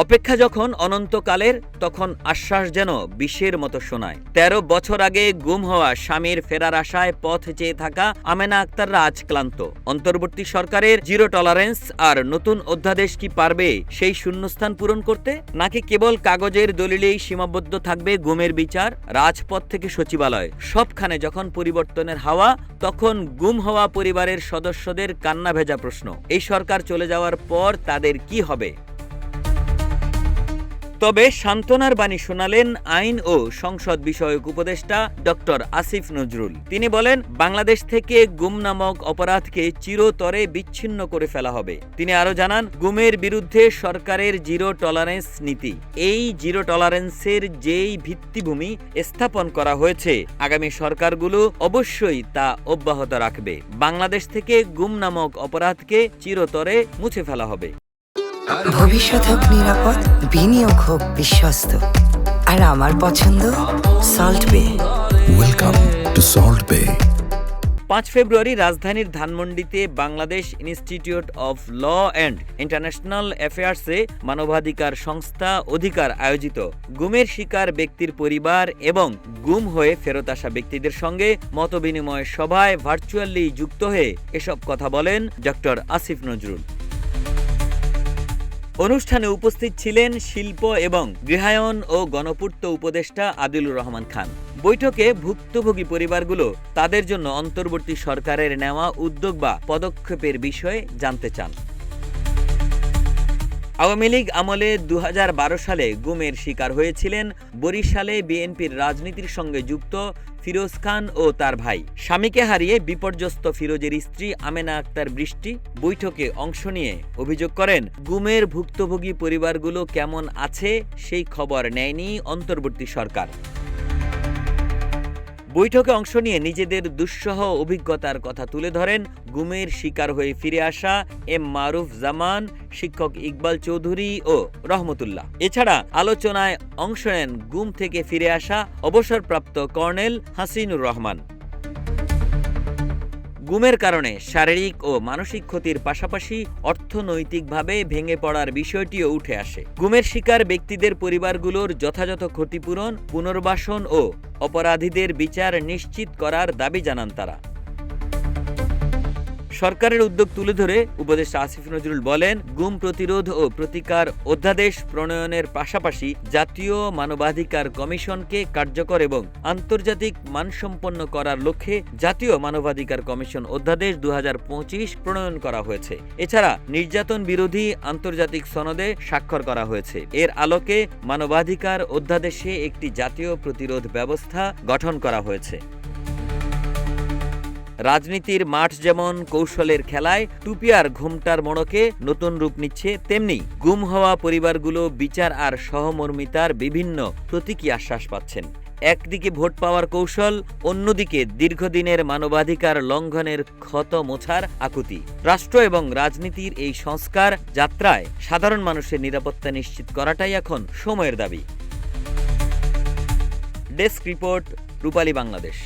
অপেক্ষা যখন অনন্তকালের, তখন আশ্বাস যেন বিষের মতো শোনায়। ১৩ বছর আগে গুম হওয়া স্বামীর ফেরার আশায় পথ চেয়ে থাকা আমেনা আক্তাররা আজ ক্লান্ত। অন্তর্বর্তী সরকারের জিরো টলারেন্স আর নতুন অধ্যাদেশ কি পারবে সেই শূন্যস্থান পূরণ করতে, নাকি কেবল কাগজের দলিলেই সীমাবদ্ধ থাকবে গুমের বিচার? রাজপথ থেকে সচিবালয়, সবখানে যখন পরিবর্তনের হাওয়া, তখন গুম হওয়া পরিবারের সদস্যদের কান্না ভেজা প্রশ্ন, এই সরকার চলে যাওয়ার পর তাদের কি হবে? তবে সান্ত্বনার বাণী শোনালেন আইন ও সংসদ বিষয়ক উপদেষ্টা ডক্টর আসিফ নজরুল। তিনি বলেন, বাংলাদেশ থেকে গুম নামক অপরাধকে চিরতরে বিচ্ছিন্ন করে ফেলা হবে। তিনি আরও জানান, গুমের বিরুদ্ধে সরকারের জিরো টলারেন্স নীতি, এই জিরো টলারেন্সের যেই ভিত্তিভূমি স্থাপন করা হয়েছে, আগামী সরকারগুলো অবশ্যই তা অব্যাহত রাখবে। বাংলাদেশ থেকে গুম নামক অপরাধকে চিরতরে মুছে ফেলা হবে। ভবিষ্যৎ হোক নিরাপদ, বিনিয়োগ হোক বিশ্বস্ত, আর আমার পছন্দ সল্ট বে। ওয়েলকাম টু সল্ট বে। ৫ ফেব্রুয়ারি রাজধানীর ধানমন্ডিতে Bangladesh institute of law and international অ্যাফেয়ার্সে মানবাধিকার সংস্থা অধিকার আয়োজিত গুমের শিকার ব্যক্তির পরিবার এবং গুম হয়ে ফেরত আসা ব্যক্তিদের সঙ্গে মতবিনিময় সভায় ভার্চুয়ালি যুক্ত হয়ে এসব কথা বলেন ডক্টর আসিফ নজরুল। অনুষ্ঠানে উপস্থিত ছিলেন শিল্প এবং গৃহায়ন ও গণপূর্ত উপদেষ্টা আদিলুর রহমান খান। বৈঠকে ভুক্তভোগী পরিবারগুলো তাদের জন্য অন্তর্বর্তী সরকারের নেওয়া উদ্যোগ বা পদক্ষেপের বিষয়ে জানতে চান। আওয়ামী লীগ আমলে ২০১২ সালে গুমের শিকার হয়েছিলেন বরিশালে বিএনপির রাজনীতির সঙ্গে যুক্ত ফিরোজ খান ও তার ভাই। স্বামীকে হারিয়ে বিপর্যস্ত ফিরোজের স্ত্রী আমেনা আক্তার বৃষ্টি বৈঠকে অংশ নিয়ে অভিযোগ করেন, গুমের ভুক্তভোগী পরিবারগুলো কেমন আছে সেই খবর নেয়নি অন্তর্বর্তী সরকার। বৈঠকে অংশ নিয়ে নিজেদের দুঃসহ অভিজ্ঞতার কথা তুলে ধরেন গুমের শিকার হয়ে ফিরে আসা এম মারুফ জামান, শিক্ষক ইকবাল চৌধুরী ও রহমতুল্লাহ। এছাড়া আলোচনায় অংশ নেন গুম থেকে ফিরে আসা অবসরপ্রাপ্ত কর্নেল হাসিনুর রহমান। গুমের কারণে শারীরিক ও মানসিক ক্ষতির পাশাপাশি অর্থনৈতিকভাবে ভেঙে পড়ার বিষয়টিও উঠে আসে। গুমের শিকার ব্যক্তিদের পরিবারগুলোর যথাযথ ক্ষতিপূরণ, পুনর্বাসন ও অপরাধীদের বিচার নিশ্চিত করার দাবি জানান তারা। সরকারের উদ্যোগ তুলে ধরে উপদেষ্টা আসিফ নজরুল বলেন, গুম প্রতিরোধ ও প্রতিকার অধ্যাদেশ প্রণয়নের পাশাপাশি জাতীয় মানবাধিকার কমিশনকে কার্যকর এবং আন্তর্জাতিক মানসম্পন্ন করার লক্ষ্যে জাতীয় মানবাধিকার কমিশন অধ্যাদেশ ২০২৫ প্রণয়ন করা হয়েছে। এছাড়া নির্যাতন বিরোধী আন্তর্জাতিক সনদে স্বাক্ষর করা হয়েছে। এর আলোকে মানবাধিকার অধ্যাদেশে একটি জাতীয় প্রতিরোধ ব্যবস্থা গঠন করা হয়েছে। রাজনীতির মাঠ যেমন কৌশলের খেলায় টুপি আর ঘোমটার মোড়কে নতুন রূপ নিচ্ছে, তেমনি গুম হওয়া পরিবারগুলো বিচার আর সহমর্মিতার বিভিন্ন প্রতীকী আশ্বাস পাচ্ছেন। একদিকে ভোট পাওয়ার কৌশল, অন্যদিকে দীর্ঘদিনের মানবাধিকার লঙ্ঘনের ক্ষত মোছার আকুতি। রাষ্ট্র এবং রাজনীতির এই সংস্কার যাত্রায় সাধারণ মানুষের নিরাপত্তা নিশ্চিত করাটাই এখন সময়ের দাবি। ডেস্ক রিপোর্ট, রূপালী বাংলাদেশ।